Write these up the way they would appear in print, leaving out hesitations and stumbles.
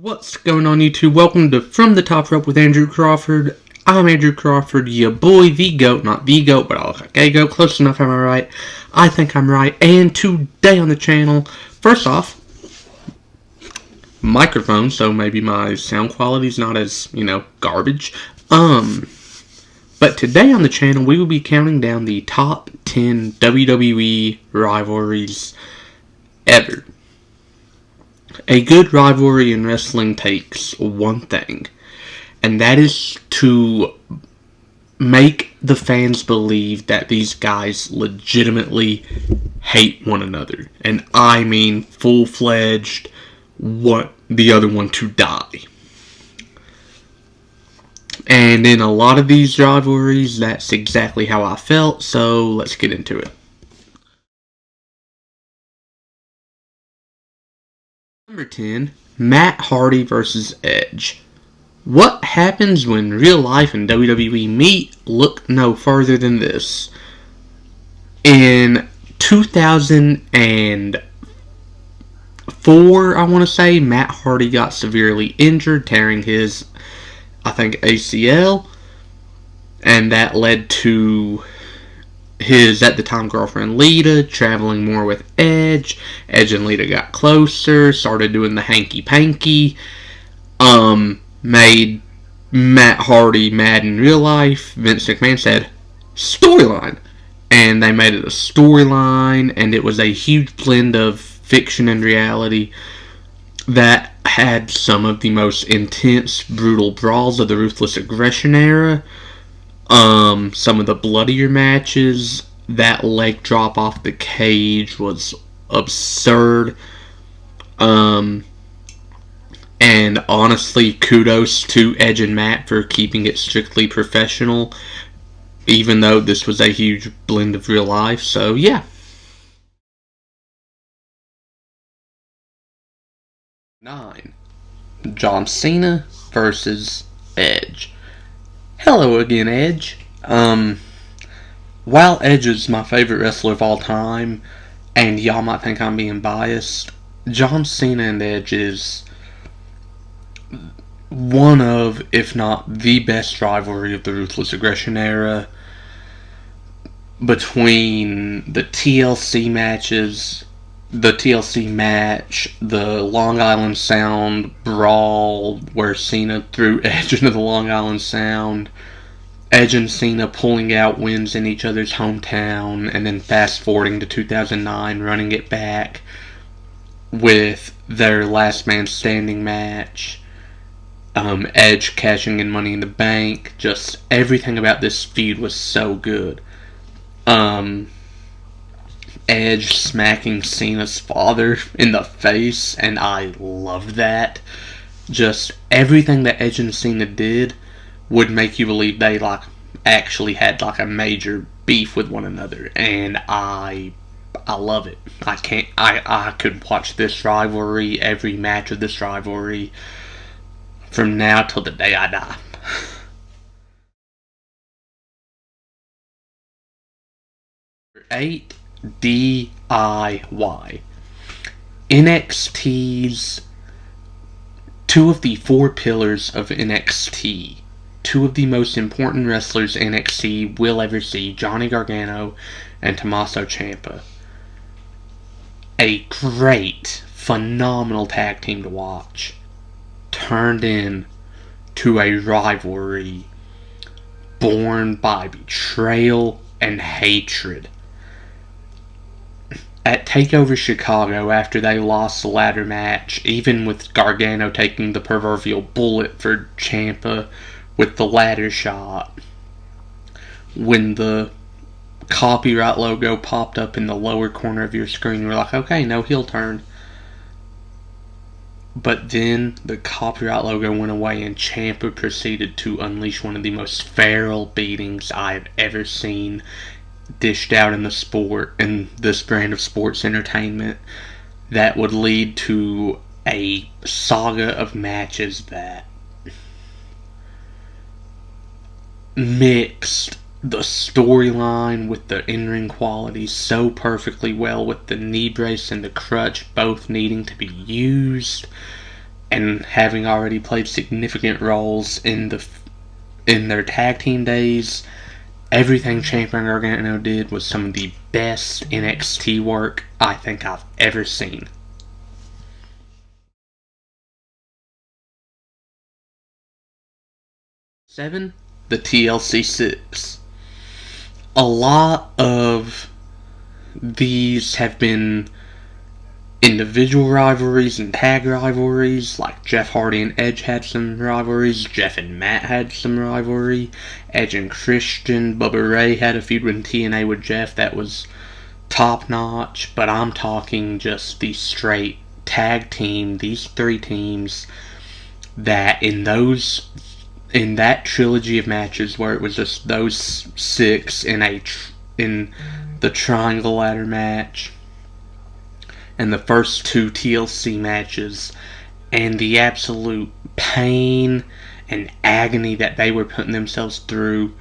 What's going on, YouTube? Welcome to From the Top Rope with Andrew Crawford. I'm Andrew Crawford, your boy, the GOAT. Not the GOAT, but I look like a GOAT. Close enough, am I right? I think I'm right. And today on the channel, first off, microphone, so maybe my sound quality's not as, garbage. But today on the channel, we will be counting down the top 10 WWE rivalries ever. A good rivalry in wrestling takes one thing, and that is to make the fans believe that these guys legitimately hate one another. And I mean full-fledged, want the other one to die. And in a lot of these rivalries, that's exactly how I felt, so let's get into it. Number 10, Matt Hardy versus Edge. What happens when real life and WWE meet? Look no further than this. In 2004, I want to say, Matt Hardy got severely injured, tearing his, ACL. And that led to his, at the time, girlfriend Lita traveling more with Edge. Edge and Lita got closer, started doing the hanky-panky. Made Matt Hardy mad in real life. Vince McMahon said, storyline. And they made it a storyline, and it was a huge blend of fiction and reality that had some of the most intense, brutal brawls of the Ruthless Aggression era. Some of the bloodier matches. That leg drop off the cage was absurd. And honestly, kudos to Edge and Matt for keeping it strictly professional, even though this was a huge blend of real life, so yeah. 9. John Cena versus Edge. Hello again, Edge. While Edge is my favorite wrestler of all time, and y'all might think I'm being biased, John Cena and Edge is one of, if not the best rivalry of the Ruthless Aggression era. Between the TLC matches, the TLC match, the Long Island Sound brawl where Cena threw Edge into the Long Island Sound, Edge and Cena pulling out wins in each other's hometown, and then fast forwarding to 2009, running it back with their Last Man Standing match, Edge cashing in Money in the Bank. Just everything about this feud was so good. Edge smacking Cena's father in the face, and I loved that. Just everything that Edge and Cena did would make you believe they actually had a major beef with one another, and I love it. I could watch this rivalry, every match of this rivalry, from now till the day I die. 8, DIY. NXT's two of the 4 pillars of NXT. Two of the most important wrestlers NXT will ever see, Johnny Gargano and Tommaso Ciampa. A great, phenomenal tag team to watch, turned into a rivalry born by betrayal and hatred. At TakeOver Chicago, after they lost the ladder match, even with Gargano taking the proverbial bullet for Ciampa with the ladder shot, when the copyright logo popped up in the lower corner of your screen, we're like, okay, no heel turn. But then the copyright logo went away, and Ciampa proceeded to unleash one of the most feral beatings I've ever seen dished out in this brand of sports entertainment, that would lead to a saga of matches that mixed the storyline with the in-ring quality so perfectly well, with the knee brace and the crutch both needing to be used, and having already played significant roles in their tag team days, everything Champion Gargano did was some of the best NXT work I think I've ever seen. Seven, the TLC 6. A lot of these have been individual rivalries and tag rivalries, like Jeff Hardy and Edge had some rivalries, Jeff and Matt had some rivalry, Edge and Christian, Bubba Ray had a feud with TNA with Jeff that was top notch, but I'm talking just the straight tag team, these three teams that in that trilogy of matches where it was just those six in the triangle ladder match and the first two TLC matches, and the absolute pain and agony that they were putting themselves through.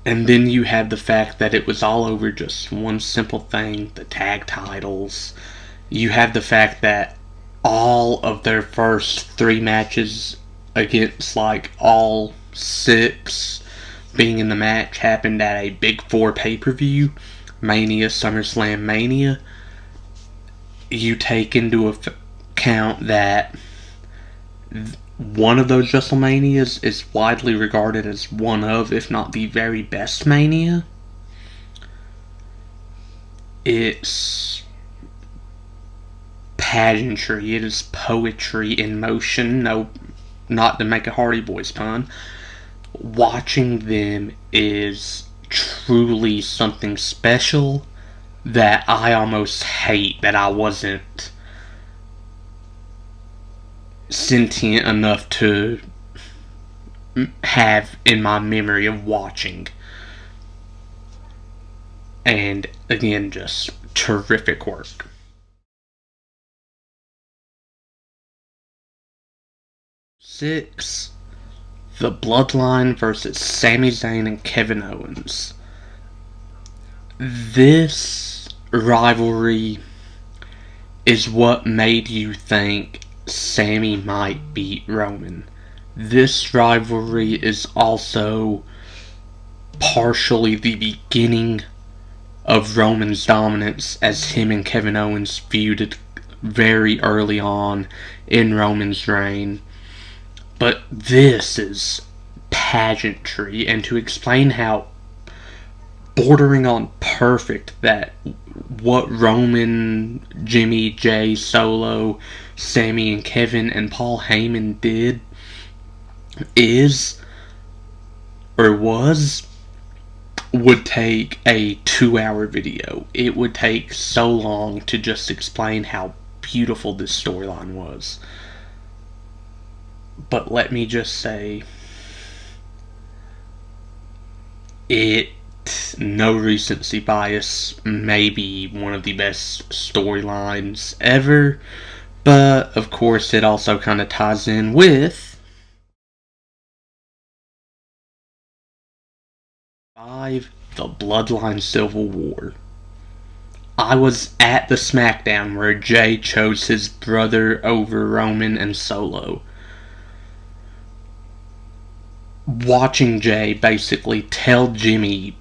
And then you have the fact that it was all over just one simple thing, the tag titles. You have the fact that all of their first three matches against like all six being in the match happened at a Big Four pay-per-view, Mania, SummerSlam, Mania. You take into account that one of those WrestleManias is widely regarded as one of, if not the very best Mania. It's pageantry, it is poetry in motion. No, not to make a Hardy Boys pun. Watching them is truly something special that I almost hate that I wasn't sentient enough to have in my memory of watching. And again, just terrific work. Six, the Bloodline versus Sami Zayn and Kevin Owens. This rivalry is what made you think Sami might beat Roman. This rivalry is also partially the beginning of Roman's dominance, as him and Kevin Owens feuded very early on in Roman's reign. But this is pageantry, and to explain how bordering on perfect that what Roman, Jimmy, Jay, Solo, Sammy, and Kevin, and Paul Heyman did is, or was, would take a 2-hour video. It would take so long to just explain how beautiful this storyline was. But let me just say, no recency bias, maybe one of the best storylines ever, but of course it also kind of ties in with 5, the Bloodline Civil War. I was at the SmackDown where Jay chose his brother over Roman and Solo. Watching Jay basically tell Jimmy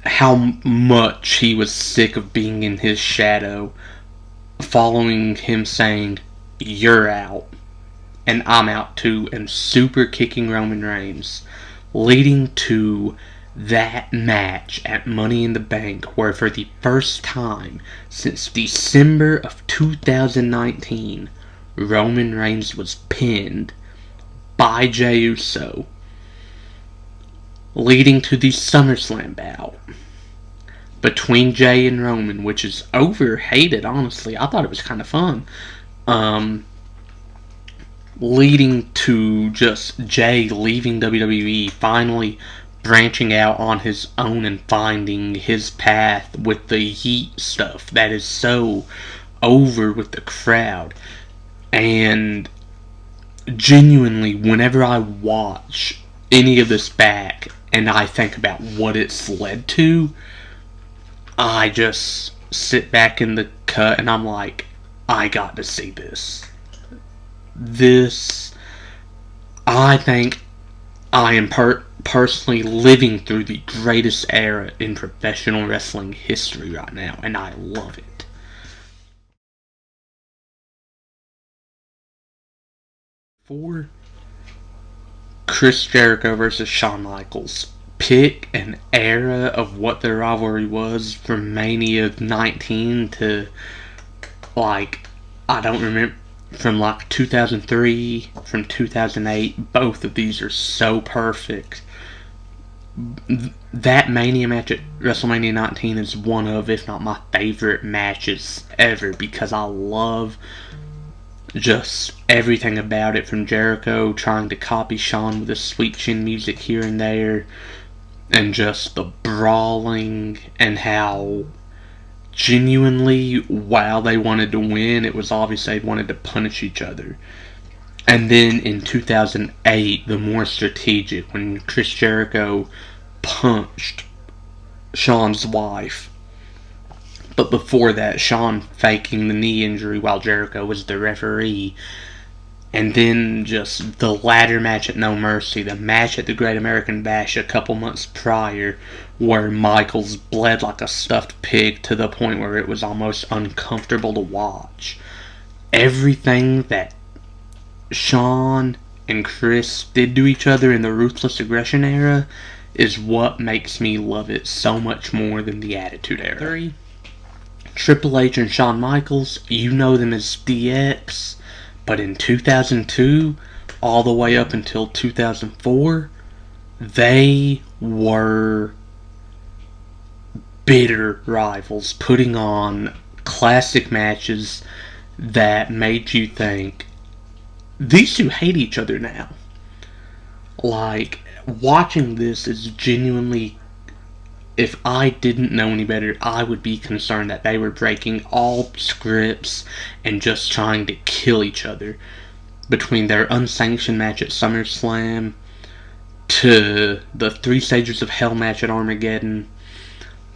how much he was sick of being in his shadow, following him saying, "You're out," and "I'm out too," and super kicking Roman Reigns, leading to that match at Money in the Bank, where for the first time since December of 2019, Roman Reigns was pinned by Jey Uso, leading to the SummerSlam bout between Jay and Roman, which is overhated, honestly. I thought it was kind of fun. Leading to just Jay leaving WWE, finally branching out on his own and finding his path with the Heat stuff that is so over with the crowd. And genuinely, whenever I watch any of this back and I think about what it's led to, I just sit back in the cut and I'm like, I got to see this. This, I think I am personally living through the greatest era in professional wrestling history right now, and I love it. For Chris Jericho versus Shawn Michaels, pick an era of what their rivalry was from Mania 19 to, like, I don't remember, from like 2003, from 2008. Both of these are so perfect. That Mania match at WrestleMania 19 is one of, if not my favorite matches ever, because I love just everything about it, from Jericho trying to copy Shawn with the sweet chin music here and there, and just the brawling, and how genuinely, while they wanted to win, it was obvious they wanted to punish each other. And then in 2008, the more strategic, when Chris Jericho punched Shawn's wife. But before that, Shawn faking the knee injury while Jericho was the referee. And then just the ladder match at No Mercy, the match at the Great American Bash a couple months prior, where Michaels bled like a stuffed pig to the point where it was almost uncomfortable to watch. Everything that Shawn and Chris did to each other in the Ruthless Aggression era is what makes me love it so much more than the Attitude Era. 3. Triple H and Shawn Michaels, you know them as DX, but in 2002, all the way up until 2004, they were bitter rivals, putting on classic matches that made you think, these two hate each other now. Like, watching this is genuinely, if I didn't know any better, I would be concerned that they were breaking all scripts and just trying to kill each other. Between their unsanctioned match at SummerSlam, to the 3 Stages of Hell match at Armageddon,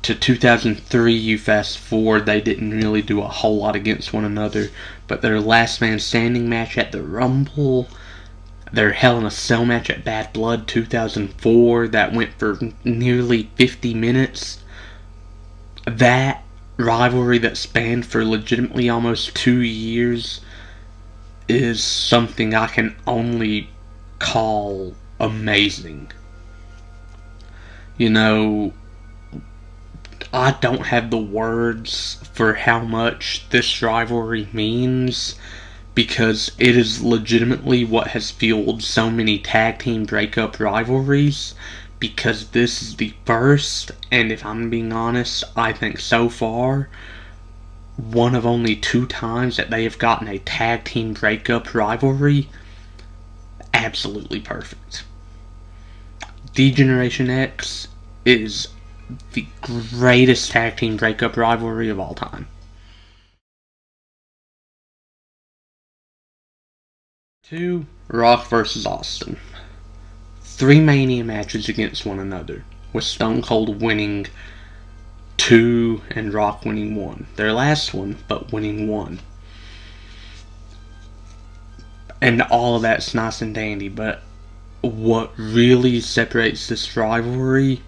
to 2003, you fast forward, they didn't really do a whole lot against one another, but their Last Man Standing match at the Rumble, their Hell in a Cell match at Bad Blood 2004, that went for nearly 50 minutes, that rivalry that spanned for legitimately almost 2 years is something I can only call amazing. You know, I don't have the words for how much this rivalry means, because it is legitimately what has fueled so many tag team breakup rivalries, because this is the first, and if I'm being honest, I think so far, one of only 2 times that they have gotten a tag team breakup rivalry absolutely perfect. D-Generation X is the greatest tag team breakup rivalry of all time. 2. Rock vs. Austin. 3 Mania matches against one another, with Stone Cold winning 2 and Rock winning 1. Their last one, but winning 1. And all of that's nice and dandy, but what really separates this rivalry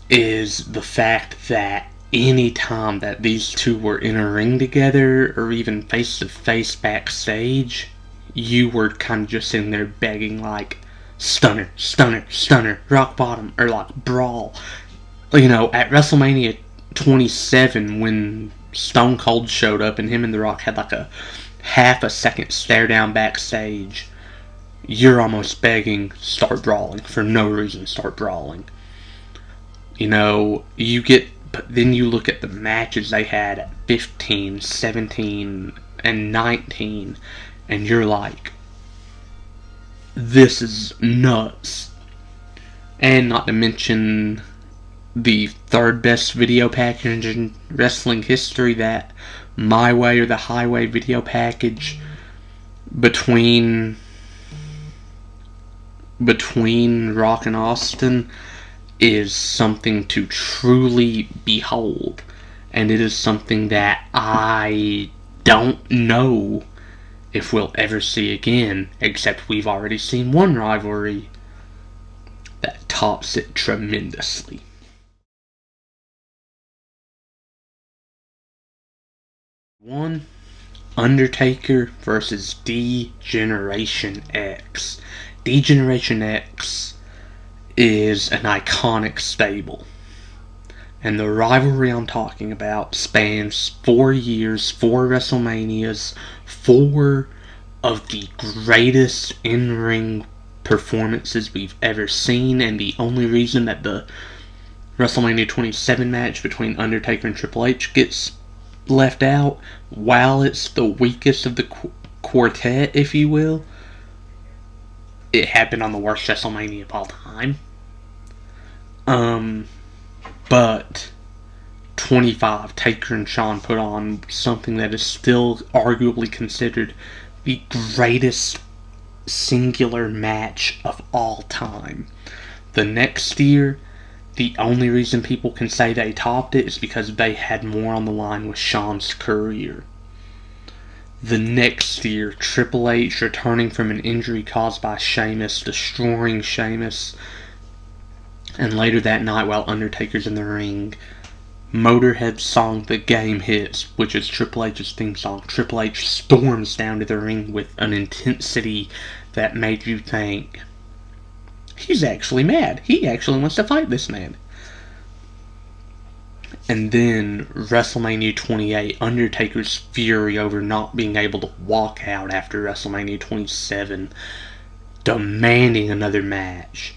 is the fact that any time that these two were in a ring together, or even face to face backstage, you were kind of just sitting there begging, like, stunner, stunner, stunner, rock bottom, or like brawl. You know, at WrestleMania 27, when Stone Cold showed up and him and The Rock had like a half a second stare down backstage, you're almost begging, start brawling. For no reason, start brawling. You know, but then you look at the matches they had at 15, 17, and 19, and you're like, this is nuts. And not to mention the 3rd best video package in wrestling history, that My Way or the Highway video package between Rock and Austin, is something to truly behold. and it is something that I don't know if we'll ever see again, except we've already seen one rivalry that tops it tremendously. One, Undertaker versus D-Generation X. D-Generation X is an iconic stable, and the rivalry I'm talking about spans 4 years, 4 WrestleManias, 4 of the greatest in-ring performances we've ever seen, and the only reason that the WrestleMania 27 match between Undertaker and Triple H gets left out, while it's the weakest of the quartet, if you will, it happened on the worst WrestleMania of all time. But 25, Taker and Shawn put on something that is still arguably considered the greatest singular match of all time. The next year, the only reason people can say they topped it is because they had more on the line with Shawn's career. The next year, Triple H returning from an injury caused by Sheamus, destroying Sheamus. And later that night, while Undertaker's in the ring, Motorhead's song The Game hits, which is Triple H's theme song. Triple H storms down to the ring with an intensity that made you think, he's actually mad. He actually wants to fight this man. And then WrestleMania 28, Undertaker's fury over not being able to walk out after WrestleMania 27, demanding another match.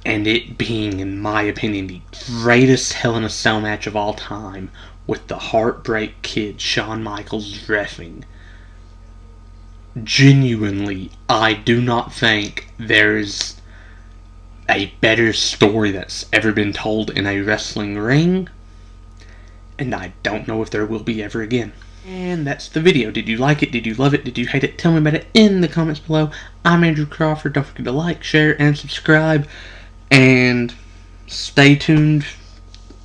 And it being, in my opinion, the greatest Hell in a Cell match of all time, with the Heartbreak Kid, Shawn Michaels, reffing. Genuinely, I do not think there's a better story that's ever been told in a wrestling ring, and I don't know if there will be ever again. And that's the video. Did you like it? Did you love it? Did you hate it? Tell me about it in the comments below. I'm Andrew Crawford. Don't forget to like, share, and subscribe. And stay tuned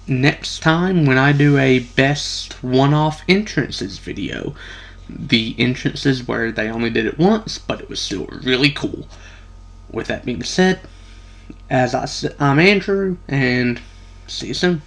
next time when I do a best one-off entrances video. The entrances where they only did it once, but it was still really cool. With that being said, I'm Andrew, and see you soon.